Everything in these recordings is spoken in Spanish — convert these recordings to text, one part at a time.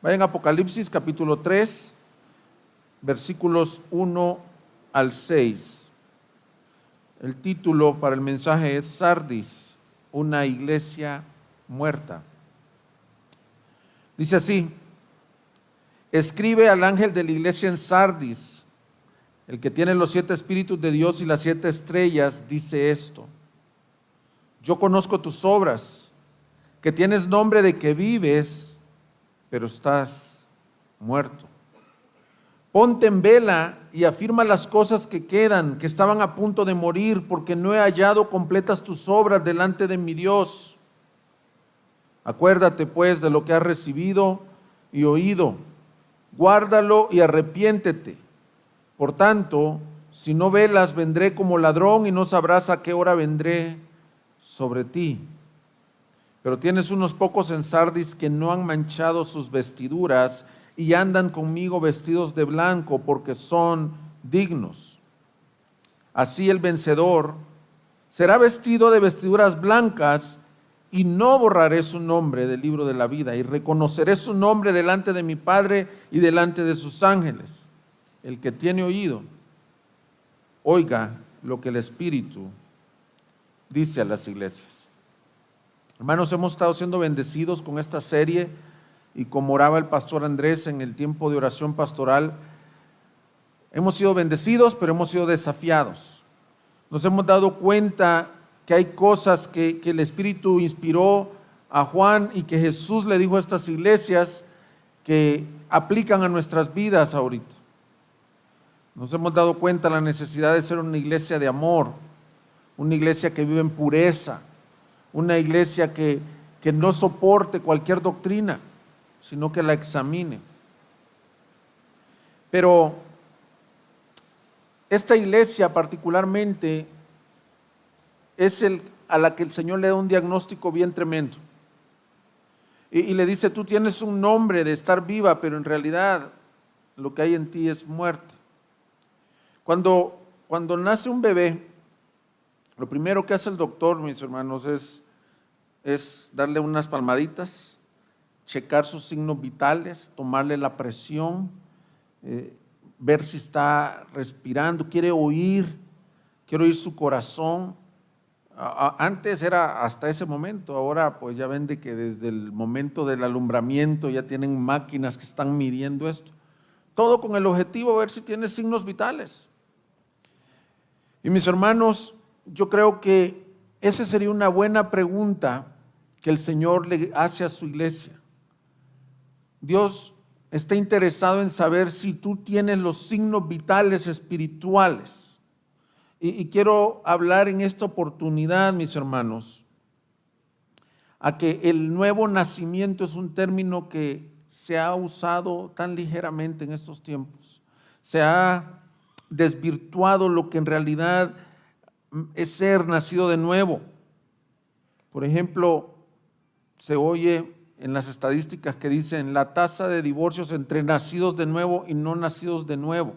Vayan a Apocalipsis capítulo 3, versículos 1 al 6. El título para el mensaje es Sardis, una iglesia muerta. Dice así: escribe al ángel de la iglesia en Sardis, el que tiene los 7 espíritus de Dios y las 7 estrellas, dice esto: yo conozco tus obras, que tienes nombre de que vives, pero estás muerto. Ponte en vela y afirma las cosas que quedan, que estaban a punto de morir, porque no he hallado completas tus obras delante de mi Dios. Acuérdate pues de lo que has recibido y oído, guárdalo y arrepiéntete. Por tanto, si no velas, vendré como ladrón y no sabrás a qué hora vendré sobre ti. Pero tienes unos pocos en Sardis que no han manchado sus vestiduras y andan conmigo vestidos de blanco, porque son dignos. Así el vencedor será vestido de vestiduras blancas, y no borraré su nombre del libro de la vida, y reconoceré su nombre delante de mi Padre y delante de sus ángeles. El que tiene oído, oiga lo que el Espíritu dice a las iglesias. Hermanos, hemos estado siendo bendecidos con esta serie, y como oraba el pastor Andrés en el tiempo de oración pastoral, hemos sido bendecidos, pero hemos sido desafiados. Nos hemos dado cuenta que hay cosas que el Espíritu inspiró a Juan y que Jesús le dijo a estas iglesias que aplican a nuestras vidas ahorita. Nos hemos dado cuenta de la necesidad de ser una iglesia de amor, una iglesia que vive en pureza, una iglesia que no soporte cualquier doctrina, sino que la examine. Pero esta iglesia particularmente es a la que el Señor le da un diagnóstico bien tremendo. Y le dice: tú tienes un nombre de estar viva, pero en realidad lo que hay en ti es muerte. Cuando nace un bebé, lo primero que hace el doctor, mis hermanos, es darle unas palmaditas, checar sus signos vitales, tomarle la presión, ver si está respirando, quiere oír su corazón. Antes era hasta ese momento, ahora pues ya ven de que desde el momento del alumbramiento ya tienen máquinas que están midiendo esto. Todo con el objetivo de ver si tiene signos vitales. Y mis hermanos, yo creo que esa sería una buena pregunta que el Señor le hace a su iglesia. Dios está interesado en saber si tú tienes los signos vitales espirituales. Y quiero hablar en esta oportunidad, mis hermanos, a que el nuevo nacimiento es un término que se ha usado tan ligeramente en estos tiempos. Se ha desvirtuado lo que en realidad es ser nacido de nuevo. Por ejemplo, se oye en las estadísticas que dicen la tasa de divorcios entre nacidos de nuevo y no nacidos de nuevo.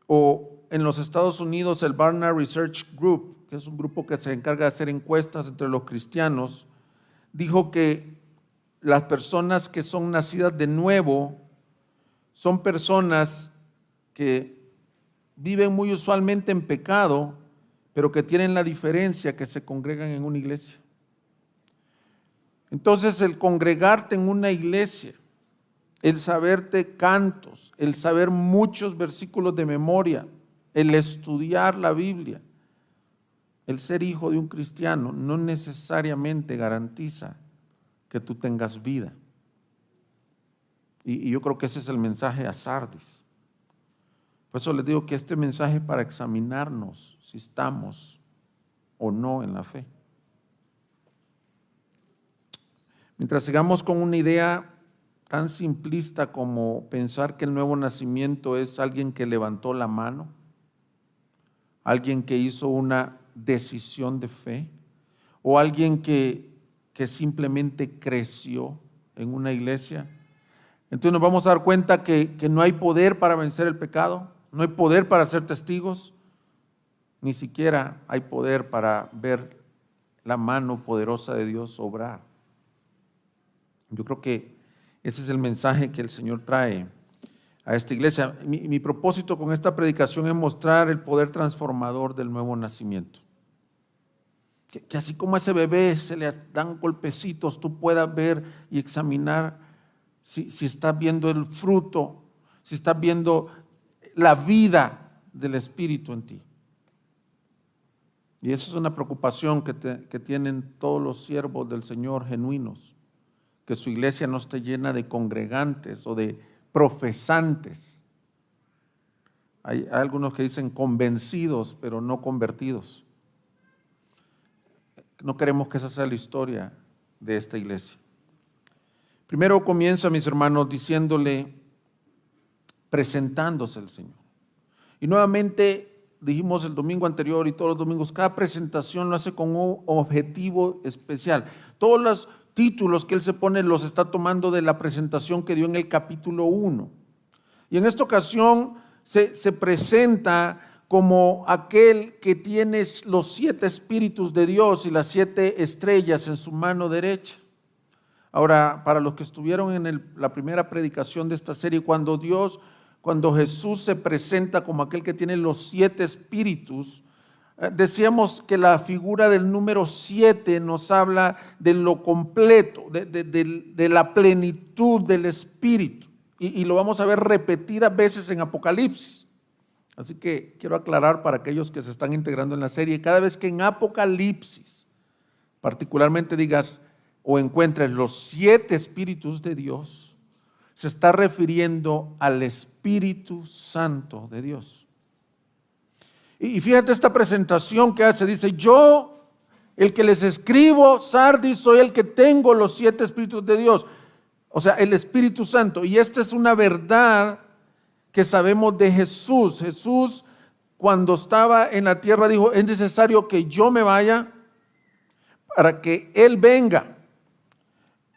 O en los Estados Unidos, el Barna Research Group, que es un grupo que se encarga de hacer encuestas entre los cristianos, dijo que las personas que son nacidas de nuevo son personas que viven muy usualmente en pecado, pero que tienen la diferencia que se congregan en una iglesia. Entonces, el congregarte en una iglesia, el saberte cantos, el saber muchos versículos de memoria, el estudiar la Biblia, el ser hijo de un cristiano no necesariamente garantiza que tú tengas vida. Y yo creo que ese es el mensaje a Sardis. Por eso les digo que este mensaje es para examinarnos si estamos o no en la fe. Mientras sigamos con una idea tan simplista como pensar que el nuevo nacimiento es alguien que levantó la mano, alguien que hizo una decisión de fe, o alguien que simplemente creció en una iglesia, entonces nos vamos a dar cuenta que no hay poder para vencer el pecado, no hay poder para ser testigos, ni siquiera hay poder para ver la mano poderosa de Dios obrar. Yo creo que Ese es el mensaje que el Señor trae a esta iglesia. Mi propósito con esta predicación es mostrar el poder transformador del nuevo nacimiento. Que así como a ese bebé se le dan golpecitos, tú puedas ver y examinar si estás viendo el fruto, si estás viendo la vida del Espíritu en ti. Y eso es una preocupación que tienen todos los siervos del Señor genuinos, que su iglesia no esté llena de congregantes o de profesantes. Hay algunos que dicen convencidos, pero no convertidos. No queremos que esa sea la historia de esta iglesia. Primero comienza, mis hermanos, presentándose el Señor. Y nuevamente dijimos el domingo anterior y todos los domingos, cada presentación lo hace con un objetivo especial. Todos los títulos que él se pone los está tomando de la presentación que dio en el capítulo 1. Y en esta ocasión se presenta como aquel que tiene los 7 espíritus de Dios y las 7 estrellas en su mano derecha. Ahora, para los que estuvieron en la primera predicación de esta serie, cuando Jesús se presenta como aquel que tiene los 7 espíritus, decíamos que la figura del número 7 nos habla de lo completo, de la plenitud del espíritu. Y lo vamos a ver repetidas veces en Apocalipsis. Así que quiero aclarar para aquellos que se están integrando en la serie, cada vez que en Apocalipsis particularmente digas o encuentres los 7 espíritus de Dios, se está refiriendo al Espíritu Santo de Dios. Y fíjate esta presentación que hace, dice: yo, el que les escribo, Sardis, soy el que tengo los 7 espíritus de Dios, o sea, el Espíritu Santo. Y esta es una verdad que sabemos de Jesús. Jesús, cuando estaba en la tierra, dijo: es necesario que yo me vaya para que Él venga,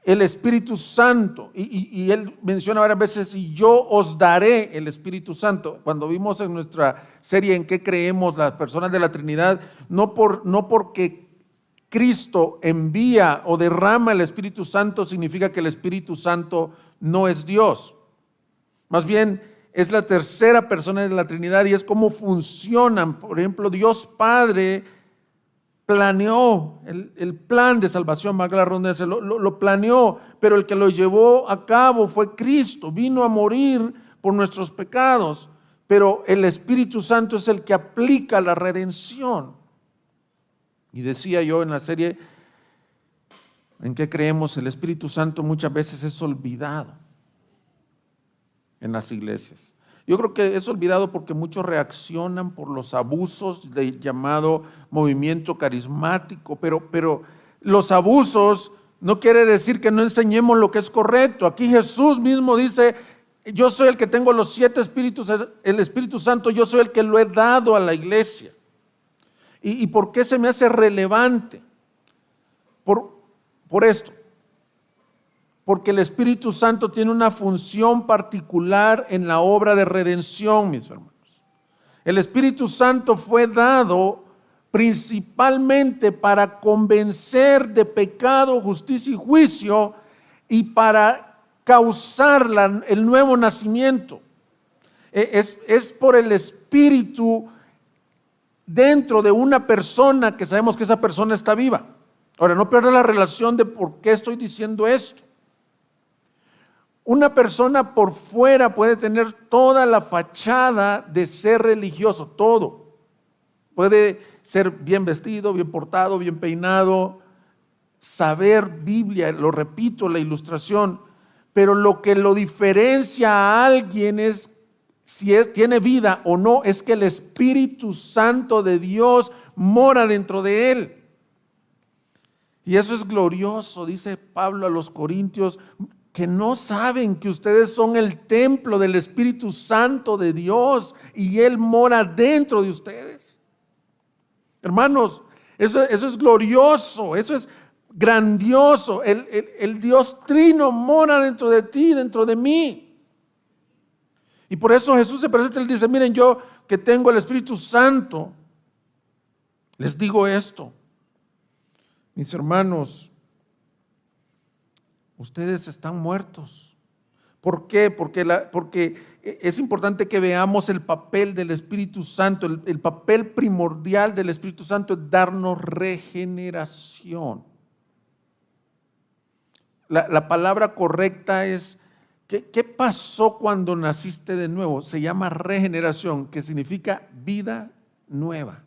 el Espíritu Santo. Y Él menciona varias veces: y yo os daré el Espíritu Santo. Cuando vimos en nuestra serie en qué creemos las personas de la Trinidad, no porque Cristo envía o derrama el Espíritu Santo significa que el Espíritu Santo no es Dios. Más bien, es la tercera persona de la Trinidad y es cómo funcionan. Por ejemplo, Dios Padre planeó el plan de salvación, valga la redundancia, lo planeó, pero el que lo llevó a cabo fue Cristo. Vino a morir por nuestros pecados, pero el Espíritu Santo es el que aplica la redención. Y decía yo en la serie en qué creemos, el Espíritu Santo muchas veces es olvidado en las iglesias. Yo creo que es olvidado porque muchos reaccionan por los abusos del llamado movimiento carismático, pero los abusos no quiere decir que no enseñemos lo que es correcto. Aquí Jesús mismo dice: yo soy el que tengo los 7 espíritus, el Espíritu Santo, yo soy el que lo he dado a la iglesia. ¿Y por qué se me hace relevante? Por esto. Porque el Espíritu Santo tiene una función particular en la obra de redención, mis hermanos. El Espíritu Santo fue dado principalmente para convencer de pecado, justicia y juicio y para causar el nuevo nacimiento. Es por el Espíritu dentro de una persona que sabemos que esa persona está viva. Ahora, no pierda la relación de por qué estoy diciendo esto. Una persona por fuera puede tener toda la fachada de ser religioso, todo. Puede ser bien vestido, bien portado, bien peinado, saber Biblia, lo repito, la ilustración, pero lo que lo diferencia a alguien es si tiene vida o no, es que el Espíritu Santo de Dios mora dentro de él. Y eso es glorioso, dice Pablo a los Corintios, que no saben que ustedes son el templo del Espíritu Santo de Dios y Él mora dentro de ustedes. Hermanos, eso es glorioso, eso es grandioso. El Dios Trino mora dentro de ti, dentro de mí. Y por eso Jesús se presenta y dice: miren, yo que tengo el Espíritu Santo, les digo esto. Mis hermanos, ustedes están muertos ¿Por qué? Porque es importante que veamos el papel del Espíritu Santo. El papel primordial del Espíritu Santo es darnos regeneración. La palabra correcta es, ¿qué pasó cuando naciste de nuevo? Se llama regeneración, que significa vida nueva.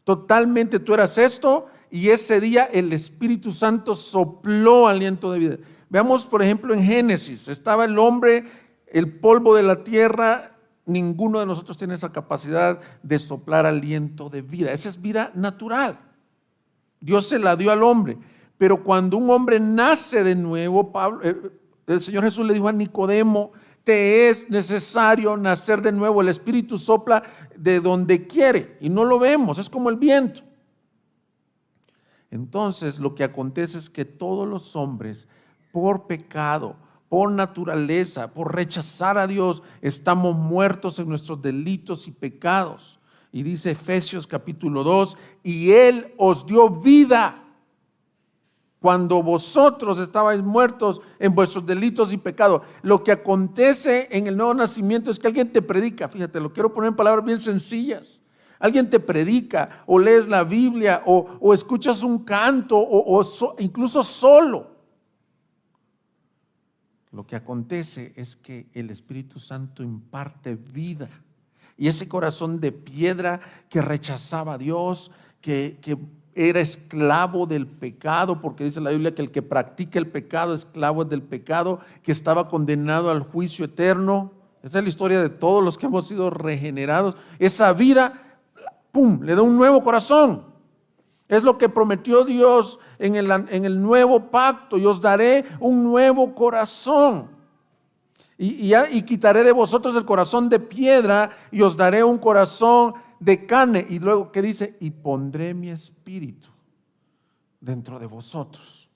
Totalmente tú eras esto y ese día el Espíritu Santo sopló aliento de vida. Veamos, por ejemplo, en Génesis, estaba el hombre, el polvo de la tierra, ninguno de nosotros tiene esa capacidad de soplar aliento de vida. Esa es vida natural. Dios se la dio al hombre. Pero cuando un hombre nace de nuevo, el Señor Jesús le dijo a Nicodemo, te es necesario nacer de nuevo. El Espíritu sopla de donde quiere y no lo vemos, es como el viento. Entonces lo que acontece es que todos los hombres, por pecado, por naturaleza, por rechazar a Dios, estamos muertos en nuestros delitos y pecados. Y dice Efesios capítulo 2, y Él os dio vida cuando vosotros estabais muertos en vuestros delitos y pecados. Lo que acontece en el nuevo nacimiento es que alguien te predica, fíjate, lo quiero poner en palabras bien sencillas. Alguien te predica o lees la Biblia o escuchas un canto incluso solo. Lo que acontece es que el Espíritu Santo imparte vida. Y ese corazón de piedra que rechazaba a Dios, que era esclavo del pecado, porque dice la Biblia que el que practica el pecado, esclavo es del pecado, que estaba condenado al juicio eterno. Esa es la historia de todos los que hemos sido regenerados. Esa vida, ¡pum!, le da un nuevo corazón. Es lo que prometió Dios en el nuevo pacto. Yo os daré un nuevo corazón. Y quitaré de vosotros el corazón de piedra y os daré un corazón de carne. Y luego, ¿qué dice? Y pondré mi espíritu dentro de vosotros.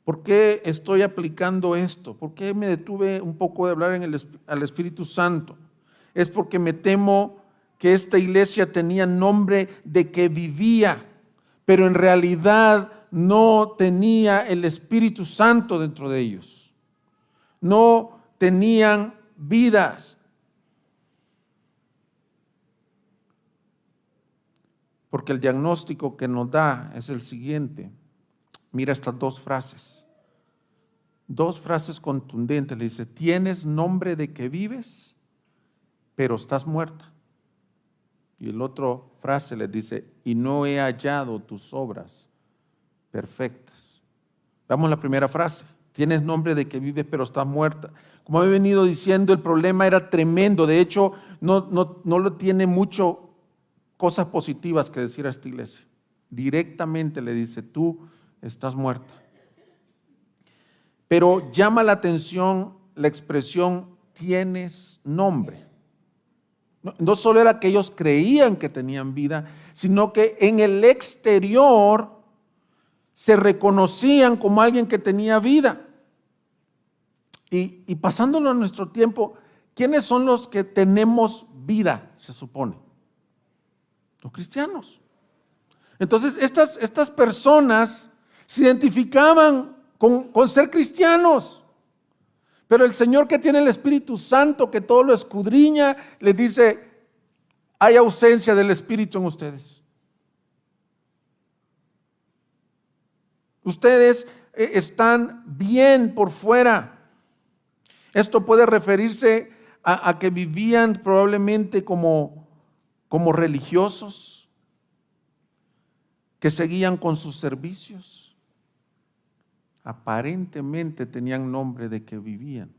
¿Por qué estoy aplicando esto? ¿Por qué me detuve un poco de hablar al Espíritu Santo? Es porque me temo que esta iglesia tenía nombre de que vivía, pero en realidad no tenía el Espíritu Santo dentro de ellos. No tenían vidas. Porque el diagnóstico que nos da es el siguiente. Mira estas dos frases contundentes. Le dice, tienes nombre de que vives, pero estás muerta. Y el otro frase le dice, y no he hallado tus obras perfectas. Veamos la primera frase. Tienes nombre de que vives, pero estás muerta. Como he venido diciendo, el problema era tremendo. De hecho, no lo tiene mucho cosas positivas que decir a esta iglesia. Directamente le dice, tú estás muerta. Pero llama la atención la expresión, tienes nombre. No solo era que ellos creían que tenían vida, sino que en el exterior se reconocían como alguien que tenía vida. Y pasándolo a nuestro tiempo, ¿quiénes son los que tenemos vida, se supone? Los cristianos. Entonces, estas personas se identificaban con ser cristianos. Pero el Señor, que tiene el Espíritu Santo, que todo lo escudriña, les dice, hay ausencia del Espíritu en ustedes. Ustedes están bien por fuera. Esto puede referirse a que vivían probablemente como religiosos, que seguían con sus servicios. Aparentemente tenían nombre de que vivían,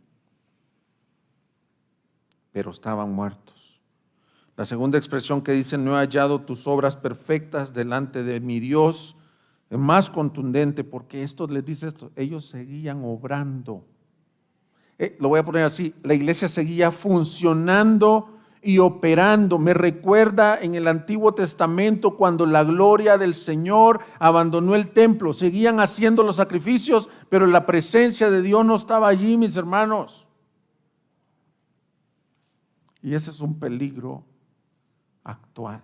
pero estaban muertos. La segunda expresión que dice, no he hallado tus obras perfectas delante de mi Dios, es más contundente, porque esto les dice esto, ellos seguían obrando. Lo voy a poner así, la iglesia seguía funcionando y operando. Me recuerda en el Antiguo Testamento cuando la gloria del Señor abandonó el templo. Seguían haciendo los sacrificios, pero la presencia de Dios no estaba allí, mis hermanos. Y ese es un peligro actual.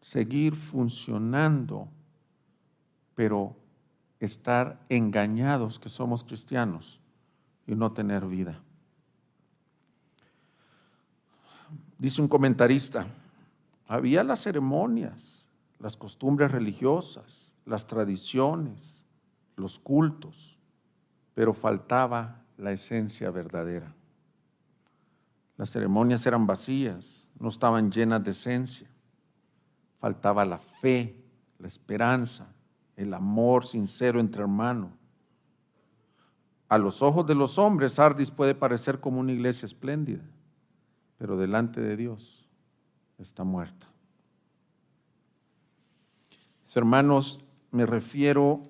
Seguir funcionando, pero estar engañados que somos cristianos y no tener vida. Dice un comentarista, había las ceremonias, las costumbres religiosas, las tradiciones, los cultos, pero faltaba la esencia verdadera. Las ceremonias eran vacías, no estaban llenas de esencia. Faltaba la fe, la esperanza, el amor sincero entre hermanos. A los ojos de los hombres, Sardis puede parecer como una iglesia espléndida, pero delante de Dios está muerta. Mis hermanos, me refiero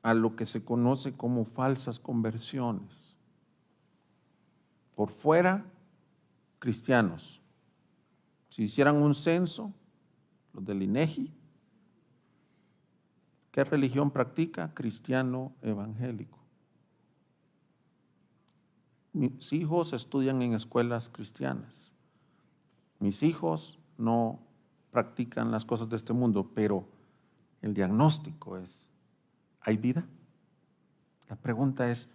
a lo que se conoce como falsas conversiones. Por fuera, cristianos. Si hicieran un censo, los del INEGI, ¿qué religión practica? Cristiano evangélico. Mis hijos estudian en escuelas cristianas. Mis hijos no practican las cosas de este mundo, pero el diagnóstico es, ¿hay vida? La pregunta es,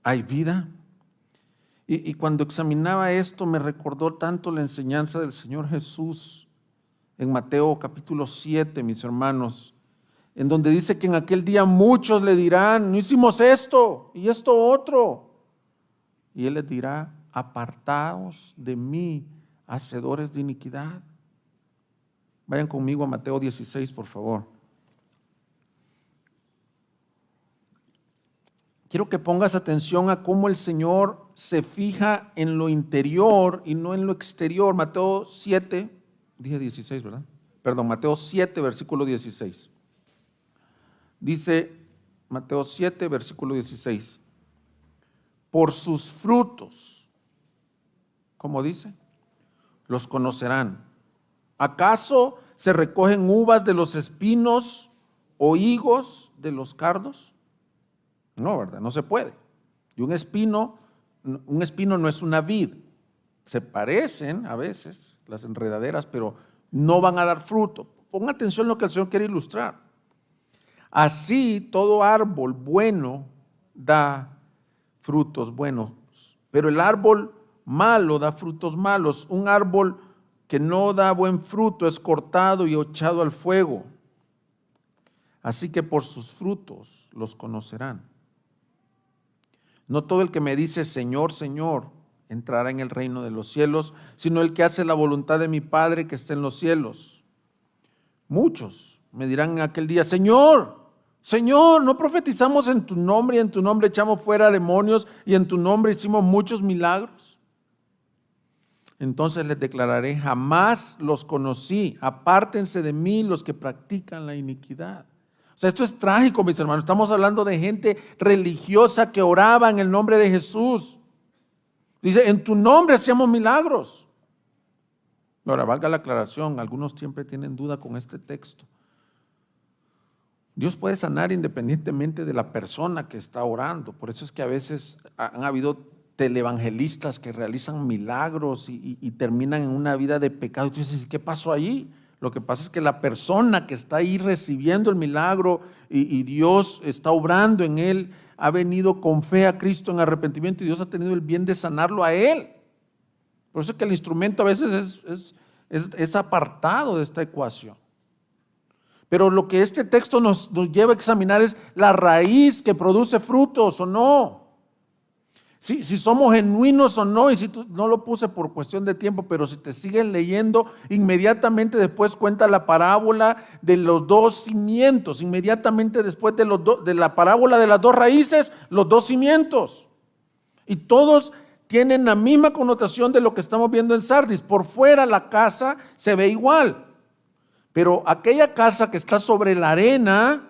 ¿hay vida? Y cuando examinaba esto me recordó tanto la enseñanza del Señor Jesús en Mateo capítulo 7, mis hermanos, en donde dice que en aquel día muchos le dirán, no hicimos esto y esto otro. Y Él les dirá, apartaos de mí, hacedores de iniquidad. Vayan conmigo a Mateo 16, por favor. Quiero que pongas atención a cómo el Señor se fija en lo interior y no en lo exterior. Mateo 7, dije 16, ¿verdad? Perdón, Mateo 7, versículo 16. Dice Mateo 7, versículo 16. Por sus frutos, ¿cómo dice? Los conocerán. ¿Acaso se recogen uvas de los espinos o higos de los cardos? No, ¿verdad? No se puede. Y un espino no es una vid. Se parecen a veces las enredaderas, pero no van a dar fruto. Ponga atención a lo que el Señor quiere ilustrar. Así todo árbol bueno da frutos buenos, pero el árbol malo da frutos malos. Un árbol que no da buen fruto es cortado y echado al fuego. Así que por sus frutos los conocerán. No todo el que me dice Señor, Señor, entrará en el reino de los cielos, sino el que hace la voluntad de mi Padre que está en los cielos. Muchos me dirán en aquel día, Señor, Señor, ¿no profetizamos en tu nombre y en tu nombre echamos fuera demonios y en tu nombre hicimos muchos milagros? Entonces les declararé, jamás los conocí, apártense de mí los que practican la iniquidad. O sea, esto es trágico, mis hermanos. Estamos hablando de gente religiosa que oraba en el nombre de Jesús. Dice, en tu nombre hacíamos milagros. Ahora, valga la aclaración, algunos siempre tienen duda con este texto. Dios puede sanar independientemente de la persona que está orando. Por eso es que a veces han habido televangelistas que realizan milagros y terminan en una vida de pecado. Y tú dices, ¿qué pasó allí? Lo que pasa es que la persona que está ahí recibiendo el milagro y Dios está obrando en él, ha venido con fe a Cristo en arrepentimiento y Dios ha tenido el bien de sanarlo a él. Por eso es que el instrumento a veces es apartado de esta ecuación. Pero lo que este texto nos lleva a examinar es la raíz que produce frutos o no. Si somos genuinos o no, y si tú, no lo puse por cuestión de tiempo, pero si te sigues leyendo, inmediatamente después cuenta la parábola de los dos cimientos, inmediatamente después de la parábola de las dos raíces, los dos cimientos. Y todos tienen la misma connotación de lo que estamos viendo en Sardis. Por fuera la casa se ve igual, pero aquella casa que está sobre la arena,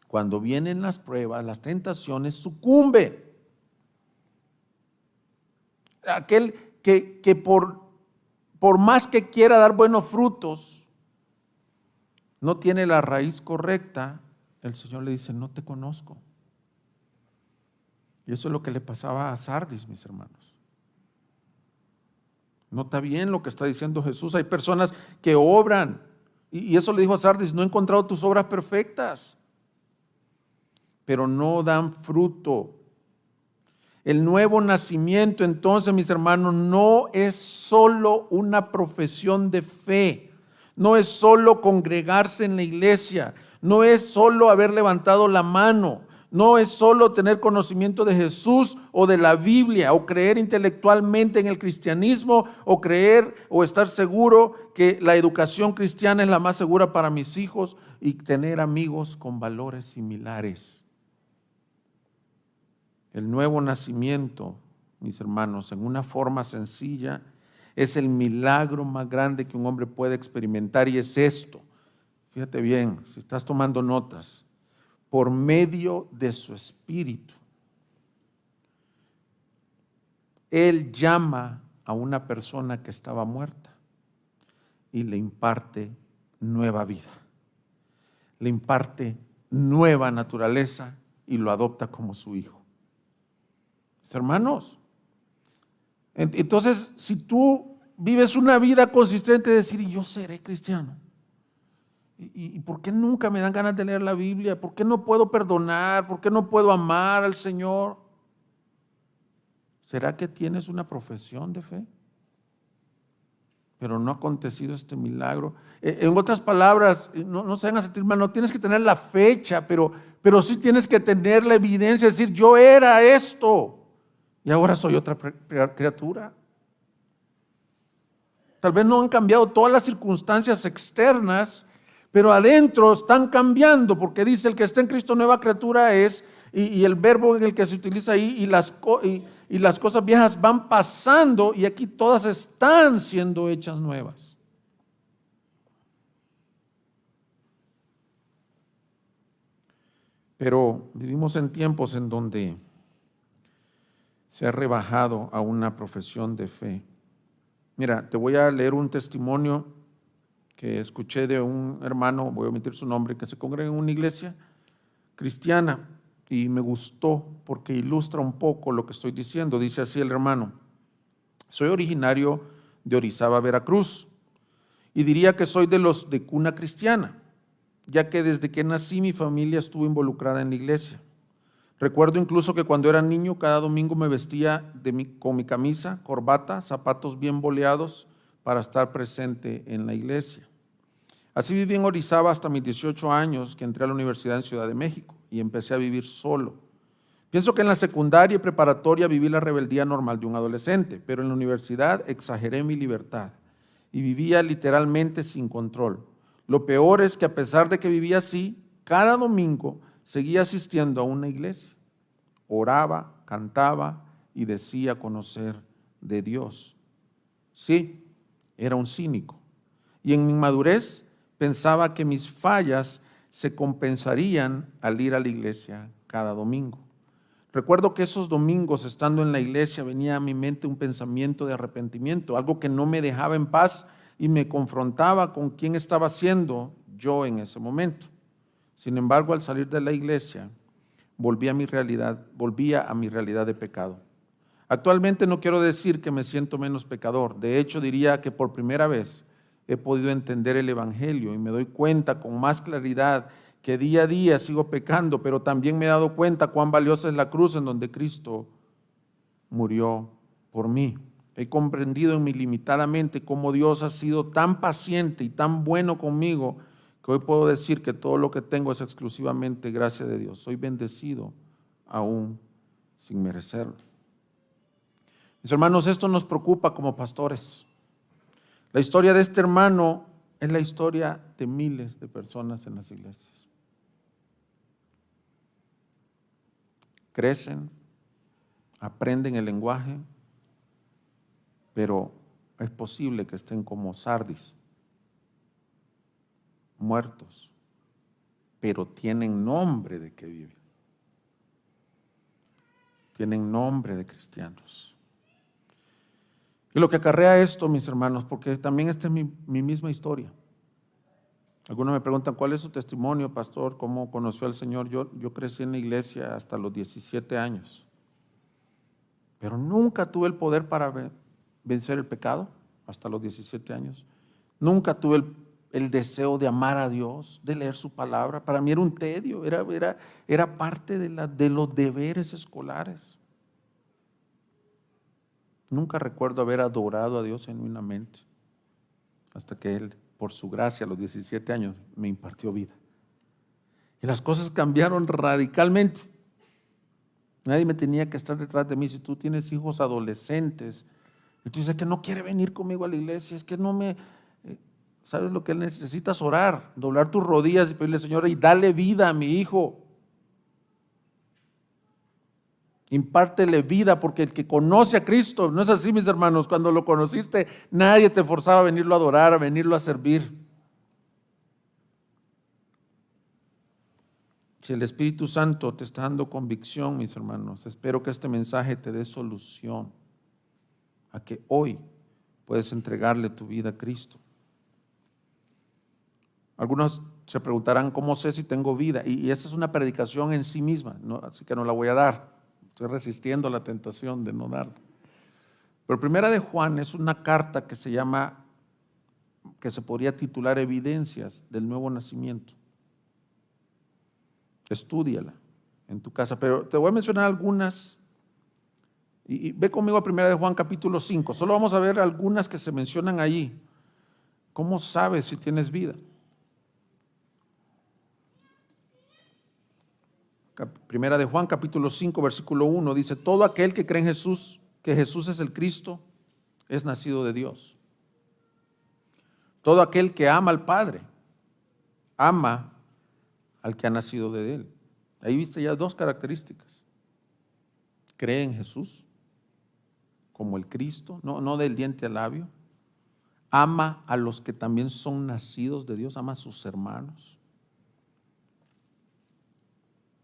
cuando vienen las pruebas, las tentaciones, sucumbe. Aquel que por más que quiera dar buenos frutos, no tiene la raíz correcta, el Señor le dice, no te conozco. Y eso es lo que le pasaba a Sardis, mis hermanos. Nota bien lo que está diciendo Jesús. Hay personas que obran, y eso le dijo a Sardis, no he encontrado tus obras perfectas. pero no dan fruto. El nuevo nacimiento, entonces, mis hermanos, no es solo una profesión de fe, no es solo congregarse en la iglesia, no es solo haber levantado la mano, no es solo tener conocimiento de Jesús o de la Biblia, o creer intelectualmente en el cristianismo, o creer o estar seguro que la educación cristiana es la más segura para mis hijos y tener amigos con valores similares. El nuevo nacimiento, mis hermanos, en una forma sencilla, es el milagro más grande que un hombre puede experimentar, y es esto. Fíjate bien, si estás tomando notas, por medio de su Espíritu. Él llama a una persona que estaba muerta y le imparte nueva vida, le imparte nueva naturaleza y lo adopta como su hijo. Hermanos, entonces si tú vives una vida consistente de decir, y yo seré cristiano, ¿y por qué nunca me dan ganas de leer la Biblia? ¿Por qué no puedo perdonar? ¿Por qué no puedo amar al Señor? ¿Será que tienes una profesión de fe? Pero no ha acontecido este milagro. En otras palabras, no se van a sentir mal, no tienes que tener la fecha, pero sí tienes que tener la evidencia, decir, yo era esto y ahora soy otra criatura. Tal vez no han cambiado todas las circunstancias externas, pero adentro están cambiando, porque dice el que está en Cristo nueva criatura es, y el verbo en el que se utiliza ahí, y las cosas viejas van pasando, y aquí todas están siendo hechas nuevas. Pero vivimos en tiempos en donde se ha rebajado a una profesión de fe. Mira, te voy a leer un testimonio que escuché de un hermano, voy a omitir su nombre, que se congrega en una iglesia cristiana, y me gustó porque ilustra un poco lo que estoy diciendo. Dice así el hermano: soy originario de Orizaba, Veracruz, y diría que soy de los de cuna cristiana, ya que desde que nací mi familia estuvo involucrada en la iglesia. Recuerdo incluso que cuando era niño, cada domingo me vestía con mi camisa, corbata, zapatos bien boleados para estar presente en la iglesia. Así viví en Orizaba hasta mis 18 años, que entré a la universidad en Ciudad de México y empecé a vivir solo. Pienso que en la secundaria y preparatoria viví la rebeldía normal de un adolescente, pero en la universidad exageré mi libertad y vivía literalmente sin control. Lo peor es que a pesar de que vivía así, cada domingo seguía asistiendo a una iglesia. Oraba, cantaba y decía conocer de Dios. Sí, era un cínico. Y en mi inmadurez pensaba que mis fallas se compensarían al ir a la iglesia cada domingo. Recuerdo que esos domingos, estando en la iglesia, venía a mi mente un pensamiento de arrepentimiento, algo que no me dejaba en paz y me confrontaba con quién estaba siendo yo en ese momento. Sin embargo, al salir de la iglesia, volvía a mi realidad de pecado. Actualmente no quiero decir que me siento menos pecador. De hecho, diría que por primera vez he podido entender el Evangelio y me doy cuenta con más claridad que día a día sigo pecando, pero también me he dado cuenta cuán valiosa es la cruz en donde Cristo murió por mí. He comprendido en mi limitada mente cómo Dios ha sido tan paciente y tan bueno conmigo, que hoy puedo decir que todo lo que tengo es exclusivamente gracia de Dios. Soy bendecido aún sin merecerlo. Mis hermanos, esto nos preocupa como pastores. La historia de este hermano es la historia de miles de personas en las iglesias. Crecen, aprenden el lenguaje, pero es posible que estén como Sardis, muertos, pero tienen nombre de que viven. Tienen nombre de cristianos. Y lo que acarrea esto, mis hermanos, porque también esta es mi misma historia. Algunos me preguntan, ¿cuál es su testimonio, pastor? ¿Cómo conoció al Señor? Yo crecí en la iglesia hasta los 17 años, pero nunca tuve el poder para vencer el pecado hasta los 17 años. Nunca tuve el deseo de amar a Dios, de leer su palabra. Para mí era un tedio, era parte de los deberes escolares. Nunca recuerdo haber adorado a Dios genuinamente, hasta que Él, por su gracia, a los 17 años, me impartió vida. Y las cosas cambiaron radicalmente. Nadie me tenía que estar detrás de mí. Si tú tienes hijos adolescentes, y tú dices que no quiere venir conmigo a la iglesia, es que no me... ¿Sabes lo que necesitas? Orar, doblar tus rodillas y pedirle, Señor, y dale vida a mi hijo. Impártele vida, porque el que conoce a Cristo, no es así, mis hermanos, cuando lo conociste, nadie te forzaba a venirlo a adorar, a venirlo a servir. Si el Espíritu Santo te está dando convicción, mis hermanos, espero que este mensaje te dé solución a que hoy puedes entregarle tu vida a Cristo. Algunos se preguntarán, ¿cómo sé si tengo vida? Y esa es una predicación en sí misma, ¿no? Así que no la voy a dar. Estoy resistiendo la tentación de no darla. Pero Primera de Juan es una carta que se podría titular Evidencias del Nuevo Nacimiento. Estúdiala en tu casa, pero te voy a mencionar algunas. Y ve conmigo a Primera de Juan capítulo 5. Solo vamos a ver algunas que se mencionan allí. ¿Cómo sabes si tienes vida? Primera de Juan capítulo 5 versículo 1 dice: todo aquel que cree en Jesús, que Jesús es el Cristo, es nacido de Dios. Todo aquel que ama al Padre, ama al que ha nacido de Él. Ahí viste ya dos características. Cree en Jesús como el Cristo, no del diente al labio. Ama a los que también son nacidos de Dios, ama a sus hermanos.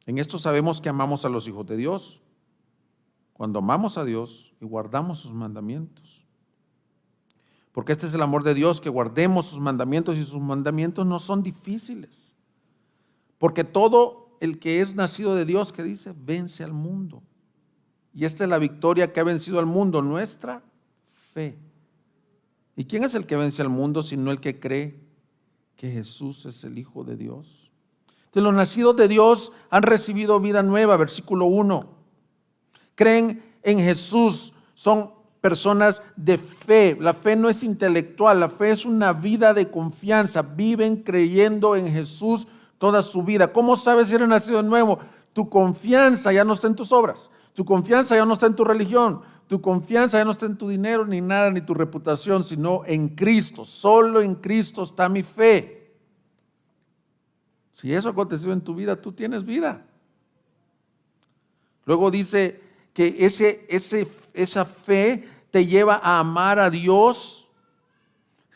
En esto sabemos que amamos a los hijos de Dios, cuando amamos a Dios y guardamos sus mandamientos. Porque este es el amor de Dios, que guardemos sus mandamientos, y sus mandamientos no son difíciles. Porque todo el que es nacido de Dios, que dice, vence al mundo. Y esta es la victoria que ha vencido al mundo, nuestra fe. ¿Y quién es el que vence al mundo sino el que cree que Jesús es el Hijo de Dios? De los nacidos de Dios han recibido vida nueva, versículo 1. Creen en Jesús, son personas de fe. La fe no es intelectual, la fe es una vida de confianza. Viven creyendo en Jesús toda su vida. ¿Cómo sabes si eres nacido de nuevo? Tu confianza ya no está en tus obras, tu confianza ya no está en tu religión, tu confianza ya no está en tu dinero, ni nada, ni tu reputación, sino en Cristo. Solo en Cristo está mi fe. Si eso ha acontecido en tu vida, tú tienes vida. Luego dice que esa fe te lleva a amar a Dios.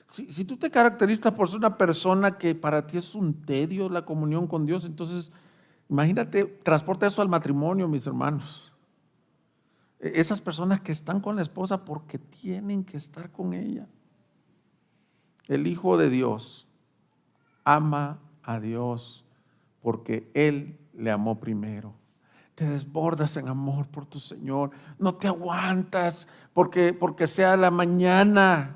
Si tú te caracterizas por ser una persona que para ti es un tedio la comunión con Dios, entonces imagínate, transporta eso al matrimonio, mis hermanos. Esas personas que están con la esposa porque tienen que estar con ella. El Hijo de Dios ama a Dios porque Él le amó primero. Te desbordas en amor por tu Señor. No te aguantas porque sea la mañana.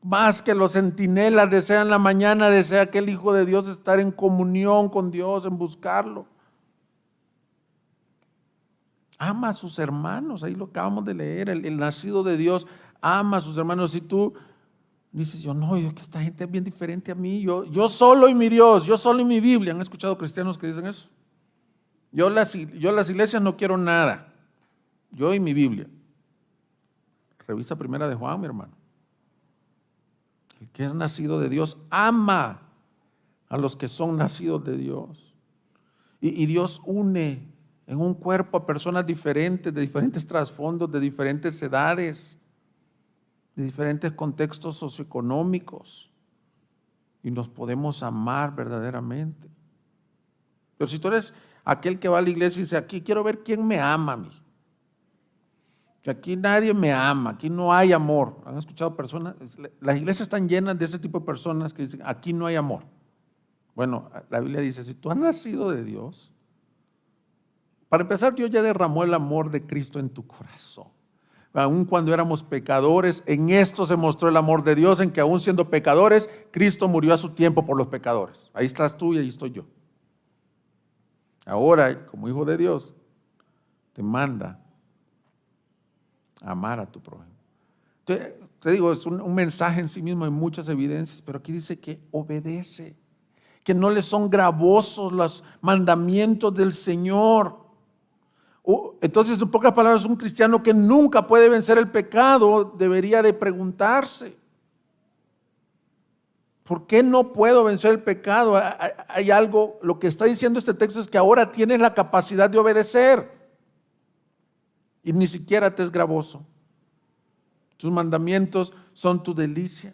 Más que los centinelas desean la mañana, desea aquel Hijo de Dios estar en comunión con Dios, en buscarlo. Ama a sus hermanos, ahí lo acabamos de leer, el nacido de Dios ama a sus hermanos. Si tú dices, yo que esta gente es bien diferente a mí, yo solo y mi Dios, yo solo y mi Biblia. ¿Han escuchado cristianos que dicen eso? Yo las iglesias no quiero nada, yo y mi Biblia. Revisa Primera de Juan, mi hermano. El que es nacido de Dios ama a los que son nacidos de Dios. Y Dios une en un cuerpo a personas diferentes, de diferentes trasfondos, de diferentes edades, de diferentes contextos socioeconómicos, y nos podemos amar verdaderamente. Pero si tú eres aquel que va a la iglesia y dice, aquí quiero ver quién me ama a mí, que aquí nadie me ama, aquí no hay amor. ¿Han escuchado personas? Las iglesias están llenas de ese tipo de personas que dicen, aquí no hay amor. Bueno, la Biblia dice, si tú has nacido de Dios, para empezar, Dios ya derramó el amor de Cristo en tu corazón. aun cuando éramos pecadores, en esto se mostró el amor de Dios, en que aun siendo pecadores, Cristo murió a su tiempo por los pecadores. Ahí estás tú y ahí estoy yo. Ahora, como hijo de Dios, te manda a amar a tu prójimo. Entonces, te digo, es un mensaje en sí mismo, hay muchas evidencias, pero aquí dice que obedece, que no le son gravosos los mandamientos del Señor. Entonces, en pocas palabras, un cristiano que nunca puede vencer el pecado debería de preguntarse: ¿por qué no puedo vencer el pecado? Hay algo, lo que está diciendo este texto es que ahora tienes la capacidad de obedecer y ni siquiera te es gravoso. Tus mandamientos son tu delicia.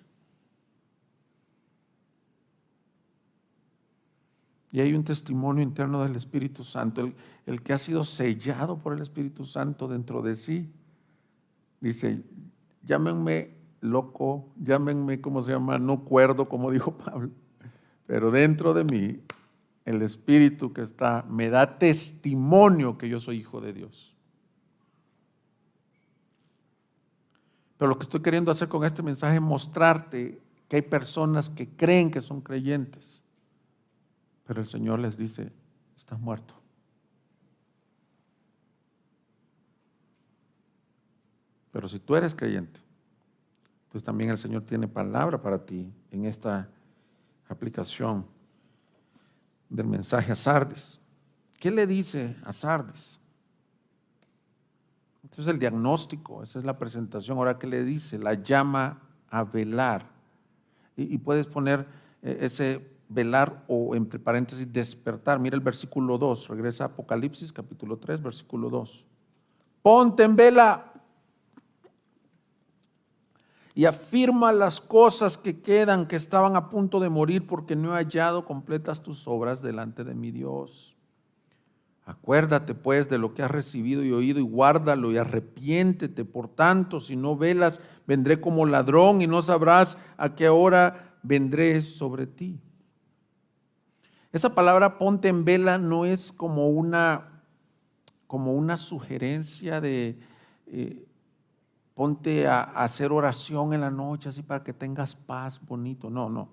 Y hay un testimonio interno del Espíritu Santo, el que ha sido sellado por el Espíritu Santo dentro de sí. Dice: llámenme loco, llámenme, ¿cómo se llama? No cuerdo, como dijo Pablo. Pero dentro de mí, el Espíritu que está, me da testimonio que yo soy hijo de Dios. Pero lo que estoy queriendo hacer con este mensaje es mostrarte que hay personas que creen que son creyentes, pero el Señor les dice: estás muerto. Pero si tú eres creyente, pues también el Señor tiene palabra para ti en esta aplicación del mensaje a Sardis. ¿Qué le dice a Sardis? Entonces el diagnóstico, esa es la presentación. Ahora, ¿qué le dice? La llama a velar. Y puedes poner ese velar o entre paréntesis despertar. Mira el versículo 2, regresa a Apocalipsis capítulo 3, versículo 2. Ponte en vela y afirma las cosas que quedan, que estaban a punto de morir, porque no he hallado completas tus obras delante de mi Dios. Acuérdate pues de lo que has recibido y oído y guárdalo y arrepiéntete. Por tanto, si no velas, vendré como ladrón y no sabrás a qué hora vendré sobre ti. Esa palabra ponte en vela no es como una sugerencia de ponte a hacer oración en la noche así para que tengas paz, bonito. No.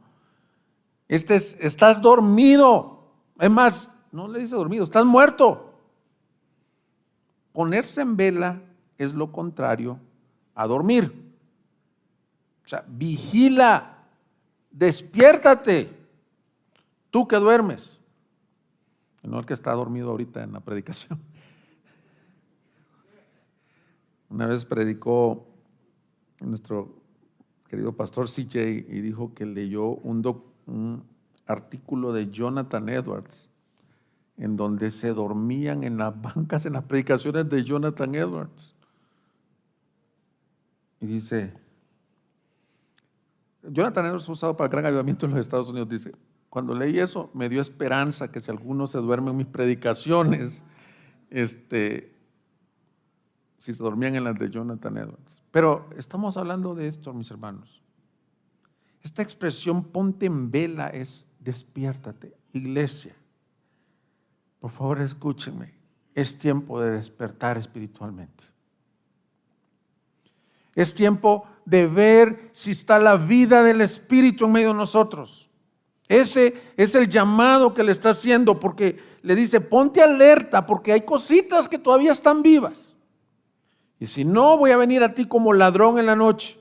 Estás dormido. Es más, no le dice dormido, estás muerto. Ponerse en vela es lo contrario a dormir. O sea, vigila, despiértate, tú que duermes. No el que está dormido ahorita en la predicación. Una vez predicó nuestro querido pastor CJ y dijo que leyó un artículo de Jonathan Edwards en donde se dormían en las bancas en las predicaciones de Jonathan Edwards. Y dice, Jonathan Edwards fue usado para el gran avivamiento en los Estados Unidos. Dice, cuando leí eso me dio esperanza que si alguno se duerme en mis predicaciones, si se dormían en las de Jonathan Edwards. Pero estamos hablando de esto, mis hermanos. Esta expresión ponte en vela es despiértate, iglesia. Por favor, escúchenme, es tiempo de despertar espiritualmente. Es tiempo de ver si está la vida del Espíritu en medio de nosotros. Ese es el llamado que le está haciendo, porque le dice, ponte alerta, porque hay cositas que todavía están vivas. Y si no, voy a venir a ti como ladrón en la noche.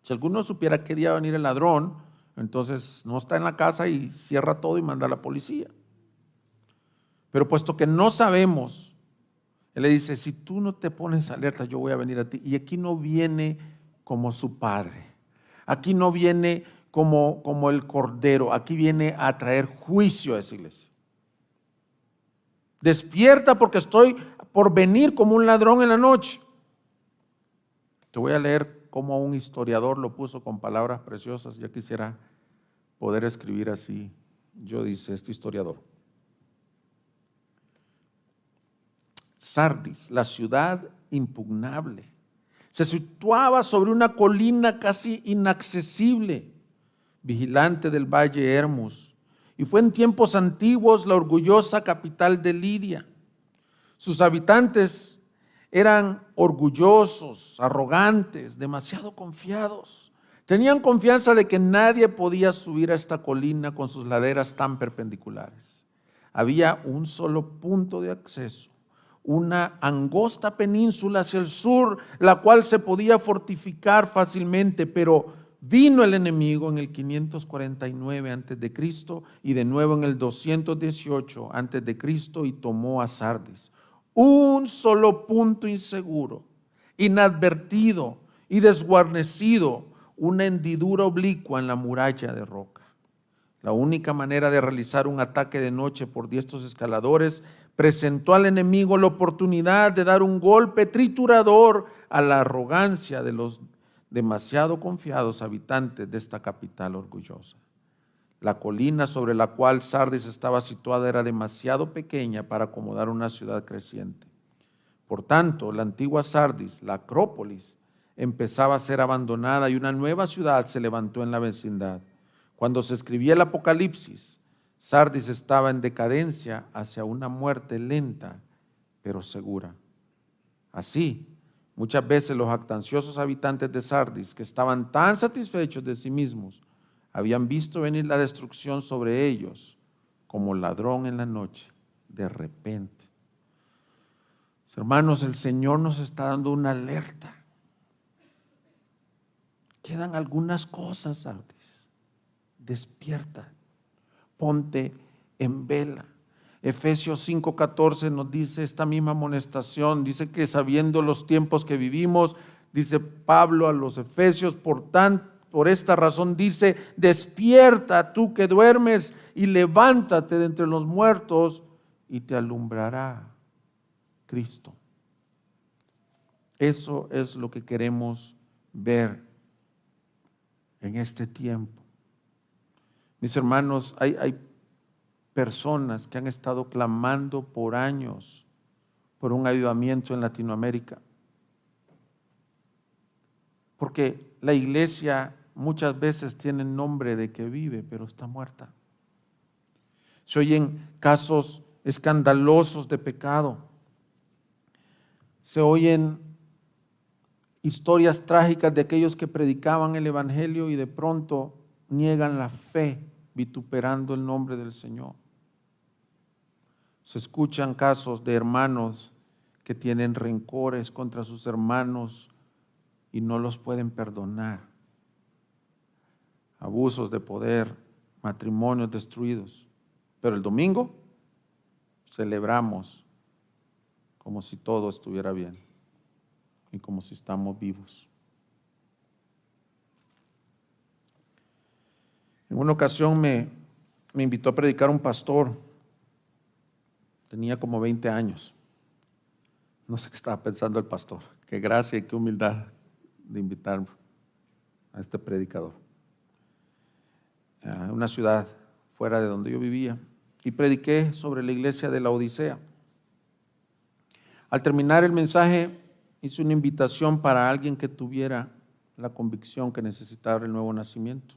Si alguno supiera qué día va a venir el ladrón, entonces no está en la casa y cierra todo y manda a la policía. Pero puesto que no sabemos, él le dice, si tú no te pones alerta, yo voy a venir a ti. Y aquí no viene como su padre. Aquí no viene como el cordero. Aquí viene a traer juicio a esa iglesia. Despierta porque estoy por venir como un ladrón en la noche. Te voy a leer cómo un historiador lo puso con palabras preciosas. Ya quisiera poder escribir así. Yo dice este historiador. Sardis, la ciudad impugnable, se situaba sobre una colina casi inaccesible, vigilante del valle Hermus, y fue en tiempos antiguos la orgullosa capital de Lidia. Sus habitantes eran orgullosos, arrogantes, demasiado confiados. Tenían confianza de que nadie podía subir a esta colina con sus laderas tan perpendiculares. Había un solo punto de acceso, una angosta península hacia el sur, la cual se podía fortificar fácilmente, pero vino el enemigo en el 549 a.C. y de nuevo en el 218 a.C. y tomó a Sardis. Un solo punto inseguro, inadvertido y desguarnecido, una hendidura oblicua en la muralla de roca. La única manera de realizar un ataque de noche por diestros escaladores presentó al enemigo la oportunidad de dar un golpe triturador a la arrogancia de los demasiado confiados habitantes de esta capital orgullosa. La colina sobre la cual Sardis estaba situada era demasiado pequeña para acomodar una ciudad creciente. Por tanto, la antigua Sardis, la Acrópolis, empezaba a ser abandonada y una nueva ciudad se levantó en la vecindad. Cuando se escribía el Apocalipsis, Sardis estaba en decadencia hacia una muerte lenta, pero segura. Así, muchas veces los jactanciosos habitantes de Sardis, que estaban tan satisfechos de sí mismos, habían visto venir la destrucción sobre ellos como ladrón en la noche, de repente. Hermanos, el Señor nos está dando una alerta. Quedan algunas cosas, Sardis. Despierta, ponte en vela. Efesios 5:14 nos dice esta misma amonestación, dice que sabiendo los tiempos que vivimos, dice Pablo a los Efesios, por esta razón dice, despierta tú que duermes y levántate de entre los muertos y te alumbrará Cristo. Eso es lo que queremos ver en este tiempo. Mis hermanos, hay personas que han estado clamando por años por un avivamiento en Latinoamérica. Porque la iglesia muchas veces tiene nombre de que vive, pero está muerta. Se oyen casos escandalosos de pecado. Se oyen historias trágicas de aquellos que predicaban el evangelio y de pronto niegan la fe, vituperando el nombre del Señor. Se escuchan casos de hermanos que tienen rencores contra sus hermanos y no los pueden perdonar. Abusos de poder, matrimonios destruidos. Pero el domingo celebramos como si todo estuviera bien y como si estamos vivos. En una ocasión me invitó a predicar un pastor. Tenía como 20 años. No sé qué estaba pensando el pastor. Qué gracia y qué humildad de invitarme a este predicador. A una ciudad fuera de donde yo vivía. Y prediqué sobre la iglesia de la Odisea. Al terminar el mensaje, hice una invitación para alguien que tuviera la convicción que necesitaba el nuevo nacimiento.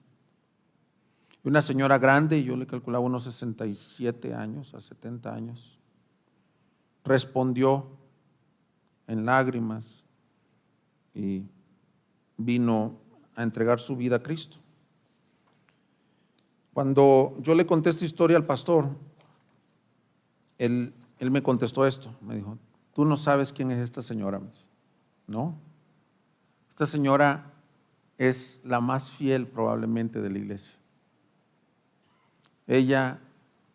Y una señora grande, yo le calculaba unos 67 años a 70 años, respondió en lágrimas y vino a entregar su vida a Cristo. Cuando yo le conté esta historia al pastor, él me contestó esto, me dijo, tú no sabes quién es esta señora. No, esta señora es la más fiel probablemente de la iglesia. Ella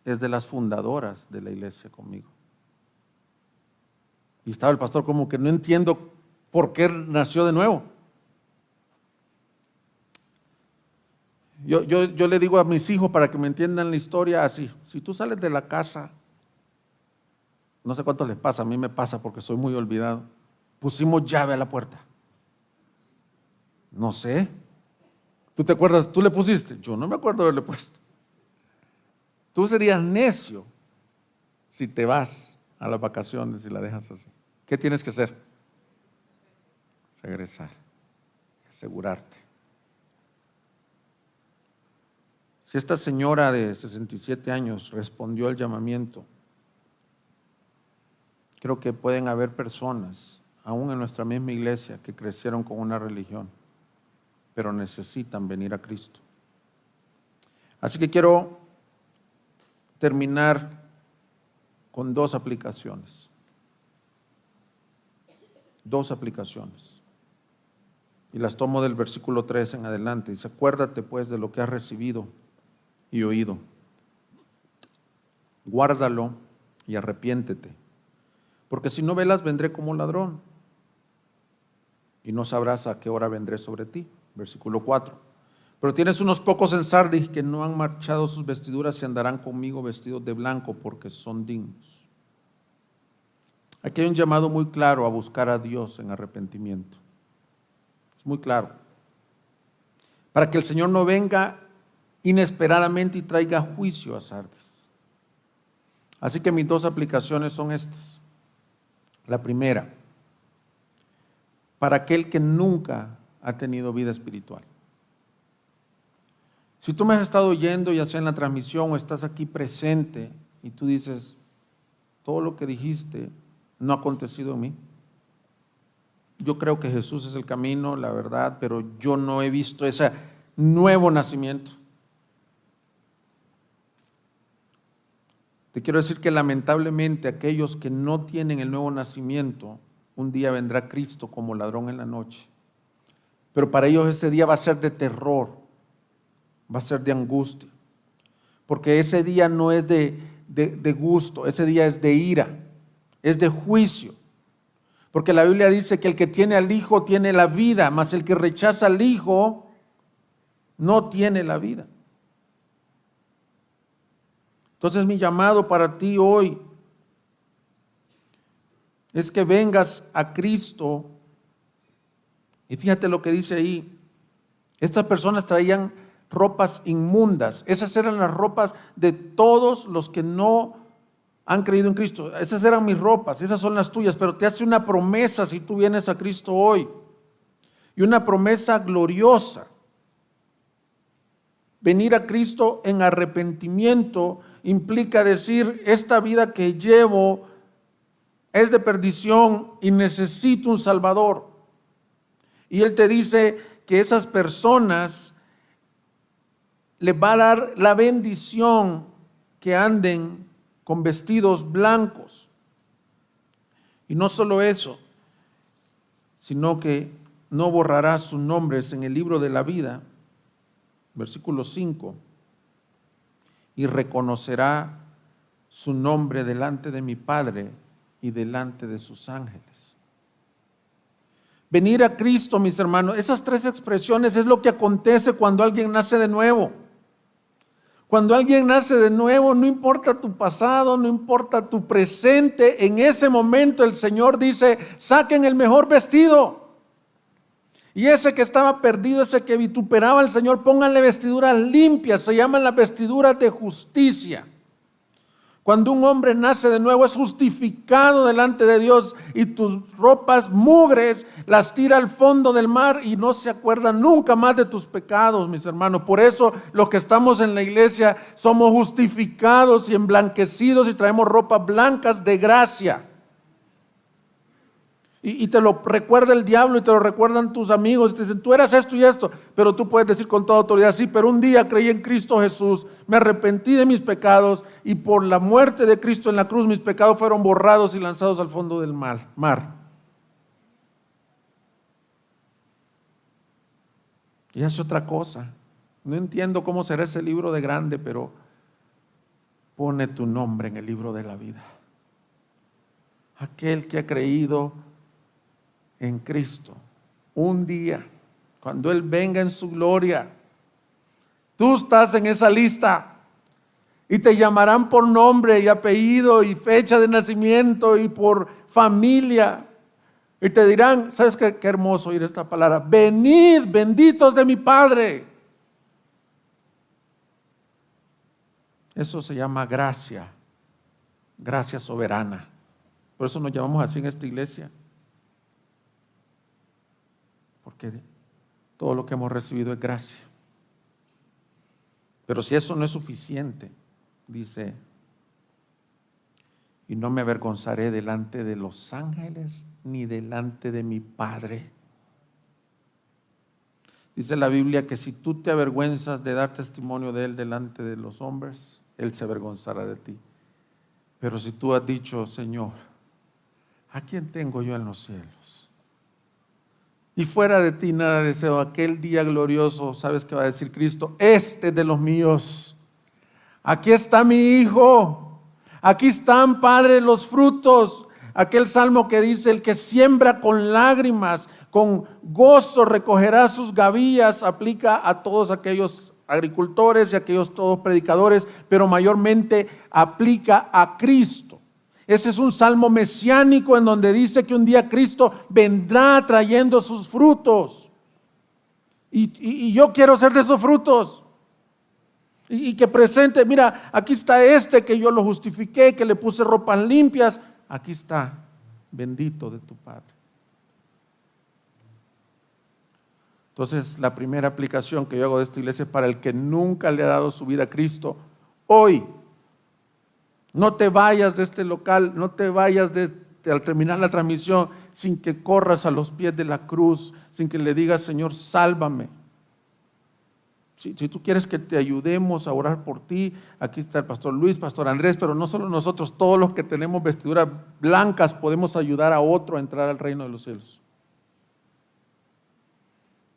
es de las fundadoras de la iglesia conmigo. Y estaba el pastor como que no entiendo por qué nació de nuevo. Yo le digo a mis hijos para que me entiendan la historia así. Si tú sales de la casa, no sé cuánto les pasa, a mí me pasa porque soy muy olvidado. Pusimos llave a la puerta. No sé. ¿Tú te acuerdas? ¿Tú le pusiste? Yo no me acuerdo de haberle puesto. Tú serías necio si te vas a las vacaciones y la dejas así. ¿Qué tienes que hacer? Regresar, asegurarte. Si esta señora de 67 años respondió al llamamiento, creo que pueden haber personas aún en nuestra misma iglesia, que crecieron con una religión, pero necesitan venir a Cristo. Así que quiero terminar con dos aplicaciones. Dos aplicaciones. Y las tomo del versículo 3 en adelante. Dice: acuérdate pues de lo que has recibido y oído. Guárdalo y arrepiéntete. Porque si no velas, vendré como ladrón, y no sabrás a qué hora vendré sobre ti. Versículo 4. Pero tienes unos pocos en Sardis que no han marchado sus vestiduras y andarán conmigo vestidos de blanco, porque son dignos. Aquí hay un llamado muy claro a buscar a Dios en arrepentimiento. Es muy claro. Para que el Señor no venga inesperadamente y traiga juicio a Sardis. Así que mis dos aplicaciones son estas. La primera, para aquel que nunca ha tenido vida espiritual. Si tú me has estado oyendo, ya sea en la transmisión o estás aquí presente, y tú dices: todo lo que dijiste no ha acontecido en mí. Yo creo que Jesús es el camino, la verdad, pero yo no he visto ese nuevo nacimiento. Te quiero decir que lamentablemente aquellos que no tienen el nuevo nacimiento, un día vendrá Cristo como ladrón en la noche. Pero para ellos ese día va a ser de terror, va a ser de angustia. Porque ese día no es de gusto, ese día es de ira, es de juicio. Porque la Biblia dice que el que tiene al Hijo tiene la vida, mas el que rechaza al Hijo no tiene la vida. Entonces mi llamado para ti hoy es que vengas a Cristo. Y fíjate lo que dice ahí. Estas personas traían ropas inmundas. Esas eran las ropas de todos los que no han creído en Cristo. Esas eran mis ropas, esas son las tuyas. Pero te hace una promesa si tú vienes a Cristo hoy. Y una promesa gloriosa. Venir a Cristo en arrepentimiento implica decir: esta vida que llevo es de perdición y necesito un Salvador. Y Él te dice que esas personas les va a dar la bendición que anden con vestidos blancos. Y no solo eso, sino que no borrará sus nombres en el libro de la vida. Versículo 5. Y reconocerá su nombre delante de mi Padre y delante de sus ángeles. Venir a Cristo, mis hermanos, esas tres expresiones es lo que acontece cuando alguien nace de nuevo. Cuando alguien nace de nuevo, no importa tu pasado, no importa tu presente, en ese momento el Señor dice: saquen el mejor vestido. Y ese que estaba perdido, ese que vituperaba al Señor, pónganle vestiduras limpias, se llaman las vestiduras de justicia. Cuando un hombre nace de nuevo es justificado delante de Dios, y tus ropas mugres las tira al fondo del mar y no se acuerda nunca más de tus pecados, mis hermanos. Por eso los que estamos en la iglesia somos justificados y emblanquecidos y traemos ropas blancas de gracia. Y te lo recuerda el diablo y te lo recuerdan tus amigos. Te dicen: tú eras esto y esto. Pero tú puedes decir con toda autoridad: sí, pero un día creí en Cristo Jesús, me arrepentí de mis pecados, y por la muerte de Cristo en la cruz mis pecados fueron borrados y lanzados al fondo del mar. Y hace otra cosa. No entiendo cómo será ese libro de grande, pero pone tu nombre en el libro de la vida. Aquel que ha creído en Cristo, un día, cuando Él venga en su gloria, tú estás en esa lista y te llamarán por nombre y apellido y fecha de nacimiento y por familia, y te dirán: ¿sabes qué hermoso oír esta palabra? Venid, benditos de mi Padre. Eso se llama gracia, gracia soberana. Por eso nos llamamos así en esta iglesia. Porque todo lo que hemos recibido es gracia. Pero si eso no es suficiente, dice: y no me avergonzaré delante de los ángeles ni delante de mi Padre. Dice la Biblia que si tú te avergüenzas de dar testimonio de Él delante de los hombres, Él se avergonzará de ti. Pero si tú has dicho, Señor, ¿a quién tengo yo en los cielos? Y fuera de ti nada deseo. Aquel día glorioso, ¿sabes qué va a decir Cristo? Este es de los míos. Aquí está mi hijo. Aquí están, Padre, los frutos. Aquel salmo que dice, el que siembra con lágrimas, con gozo recogerá sus gavillas, aplica a todos aquellos agricultores y aquellos todos predicadores, pero mayormente aplica a Cristo. Ese es un salmo mesiánico en donde dice que un día Cristo vendrá trayendo sus frutos. Y yo quiero ser de esos frutos. Y que presente, mira, aquí está este que yo lo justifiqué, que le puse ropas limpias. Aquí está, bendito de tu Padre. Entonces, la primera aplicación que yo hago de esta iglesia es para el que nunca le ha dado su vida a Cristo. Hoy, no te vayas de este local, no te vayas al terminar la transmisión sin que corras a los pies de la cruz, sin que le digas, Señor, sálvame. Si tú quieres que te ayudemos a orar por ti, aquí está el pastor Luis, pastor Andrés, pero no solo nosotros, todos los que tenemos vestiduras blancas podemos ayudar a otro a entrar al reino de los cielos.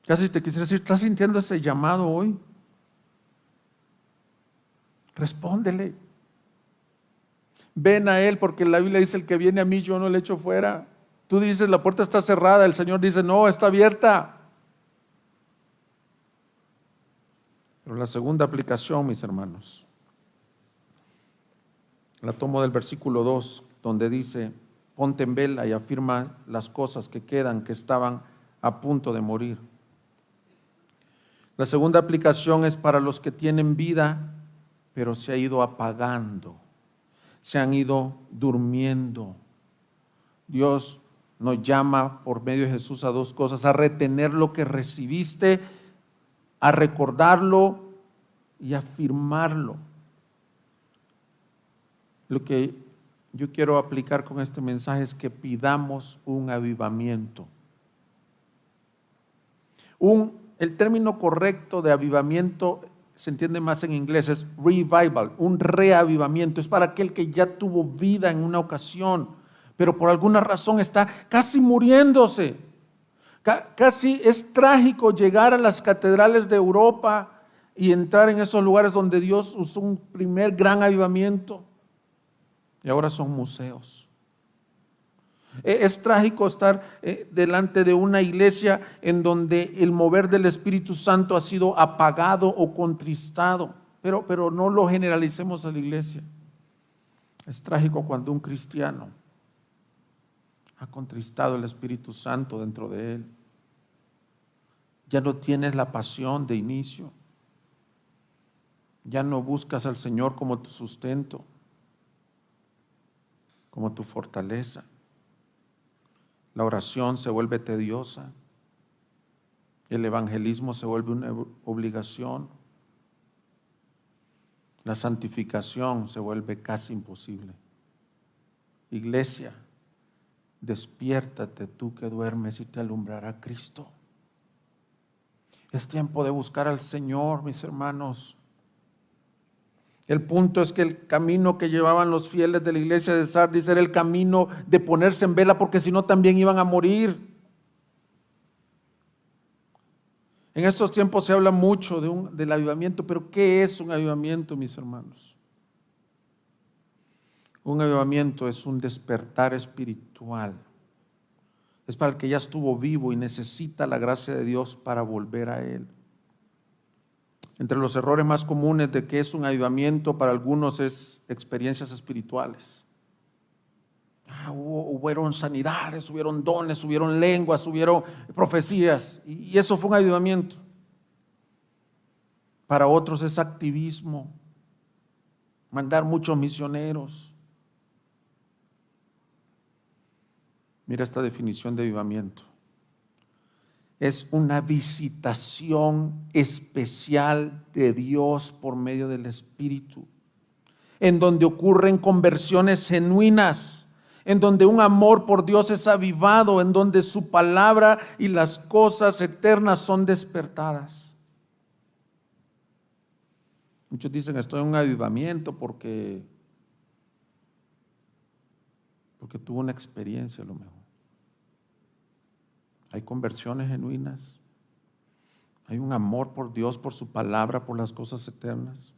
Casi te quisiera decir, ¿estás sintiendo ese llamado hoy? Respóndele. Ven a Él, porque la Biblia dice, el que viene a mí yo no le echo fuera. Tú dices, la puerta está cerrada, el Señor dice, no, está abierta. Pero la segunda aplicación, mis hermanos, la tomo del versículo 2, donde dice, ponte en vela y afirma las cosas que quedan, que estaban a punto de morir. La segunda aplicación es para los que tienen vida, pero se ha ido apagando, se han ido durmiendo. Dios nos llama por medio de Jesús a dos cosas: a retener lo que recibiste, a recordarlo y a afirmarlo. Lo que yo quiero aplicar con este mensaje es que pidamos un avivamiento. El término correcto de avivamiento se entiende más en inglés, es revival, un reavivamiento. Es para aquel que ya tuvo vida en una ocasión, pero por alguna razón está casi muriéndose. Casi es trágico llegar a las catedrales de Europa y entrar en esos lugares donde Dios usó un primer gran avivamiento y ahora son museos. Es trágico estar delante de una iglesia en donde el mover del Espíritu Santo ha sido apagado o contristado, pero no lo generalicemos a la iglesia. Es trágico cuando un cristiano ha contristado el Espíritu Santo dentro de él. Ya no tienes la pasión de inicio. Ya no buscas al Señor como tu sustento, como tu fortaleza. La oración se vuelve tediosa. El evangelismo se vuelve una obligación. La santificación se vuelve casi imposible. Iglesia, despiértate tú que duermes y te alumbrará Cristo. Es tiempo de buscar al Señor, mis hermanos. El punto es que el camino que llevaban los fieles de la iglesia de Sardis era el camino de ponerse en vela, porque si no también iban a morir. En estos tiempos se habla mucho del avivamiento, pero ¿qué es un avivamiento, mis hermanos? Un avivamiento es un despertar espiritual. Es para el que ya estuvo vivo y necesita la gracia de Dios para volver a Él. Entre los errores más comunes de que es un avivamiento para algunos es experiencias espirituales. Hubieron sanidades, hubieron dones, hubieron lenguas, hubieron profecías, y eso fue un avivamiento. Para otros es activismo, mandar muchos misioneros. Mira esta definición de avivamiento. Es una visitación especial de Dios por medio del Espíritu. en donde ocurren conversiones genuinas, en donde un amor por Dios es avivado, en donde su palabra y las cosas eternas son despertadas. Muchos dicen, estoy en un avivamiento porque tuvo una experiencia a lo mejor. Hay conversiones genuinas, hay un amor por Dios, por su palabra, por las cosas eternas.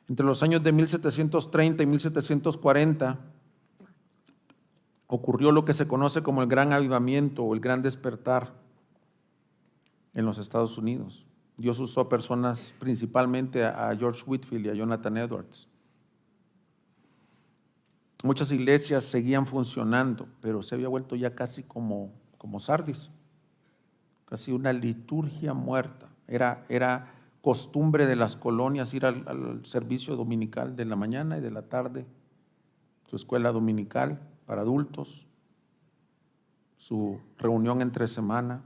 Entre los años de 1730 y 1740 ocurrió lo que se conoce como el Gran Avivamiento o el Gran Despertar en los Estados Unidos. Dios usó personas, principalmente a George Whitefield y a Jonathan Edwards. Muchas iglesias seguían funcionando, pero se había vuelto ya casi como Sardis, casi una liturgia muerta. Era costumbre de las colonias ir al servicio dominical de la mañana y de la tarde, su escuela dominical para adultos, su reunión entre semana.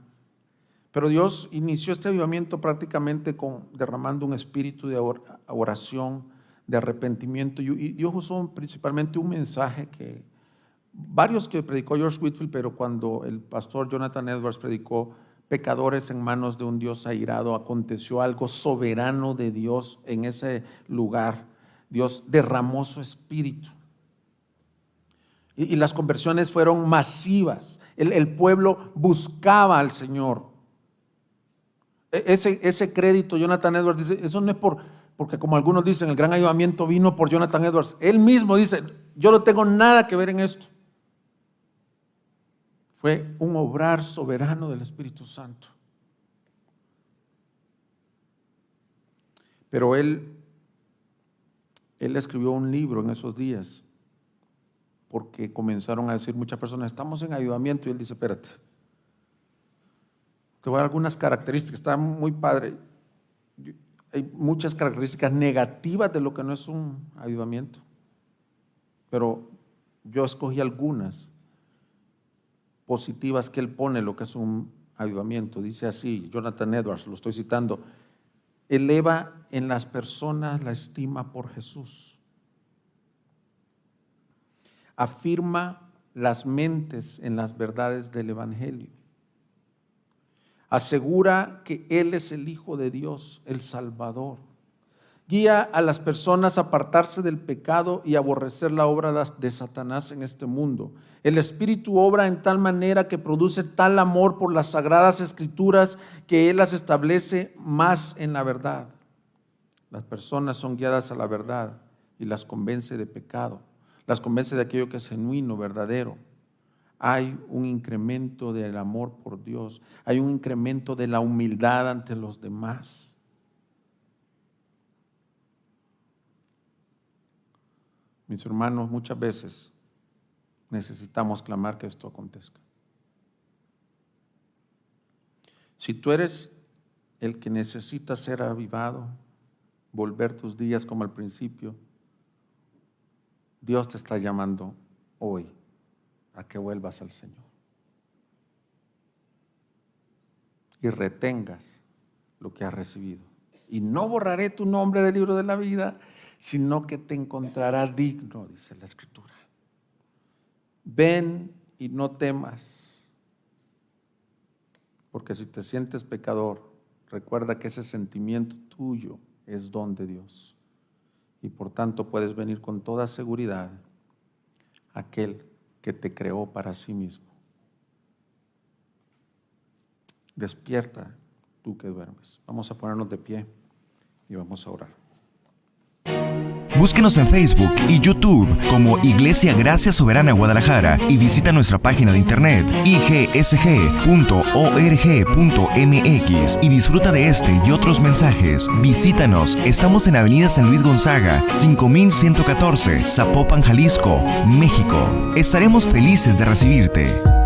Pero Dios inició este avivamiento prácticamente derramando un espíritu de oración, de arrepentimiento, y Dios usó principalmente un mensaje varios que predicó George Whitefield, pero cuando el pastor Jonathan Edwards predicó pecadores en manos de un Dios airado, aconteció algo soberano de Dios en ese lugar. Dios derramó su espíritu. Y las conversiones fueron masivas. El pueblo buscaba al Señor. Ese crédito, Jonathan Edwards dice, eso no es porque como algunos dicen, el gran avivamiento vino por Jonathan Edwards. Él mismo dice, yo no tengo nada que ver en esto. Fue un obrar soberano del Espíritu Santo. Pero él escribió un libro en esos días porque comenzaron a decir muchas personas, estamos en avivamiento, y él dice, espérate, te voy a dar algunas características, está muy padre. Hay muchas características negativas de lo que no es un avivamiento, pero yo escogí algunas positivas que él pone lo que es un avivamiento. Dice así, Jonathan Edwards, lo estoy citando, eleva en las personas la estima por Jesús, afirma las mentes en las verdades del Evangelio, asegura que Él es el Hijo de Dios, el Salvador, guía a las personas a apartarse del pecado y aborrecer la obra de Satanás en este mundo. El Espíritu obra en tal manera que produce tal amor por las sagradas Escrituras que Él las establece más en la verdad. Las personas son guiadas a la verdad y las convence de pecado, las convence de aquello que es genuino, verdadero. Hay un incremento del amor por Dios, hay un incremento de la humildad ante los demás. Mis hermanos, muchas veces necesitamos clamar que esto acontezca. Si tú eres el que necesita ser avivado, volver tus días como al principio, Dios te está llamando hoy a que vuelvas al Señor y retengas lo que has recibido. Y no borraré tu nombre del libro de la vida, sino que te encontrará digno, dice la Escritura. Ven y no temas, porque si te sientes pecador, recuerda que ese sentimiento tuyo es don de Dios, y por tanto puedes venir con toda seguridad a aquel que te creó para sí mismo. Despierta tú que duermes. Vamos a ponernos de pie y vamos a orar. Búsquenos en Facebook y YouTube como Iglesia Gracia Soberana Guadalajara y visita nuestra página de internet igsg.org.mx y disfruta de este y otros mensajes. Visítanos, estamos en Avenida San Luis Gonzaga, 5114, Zapopan, Jalisco, México. Estaremos felices de recibirte.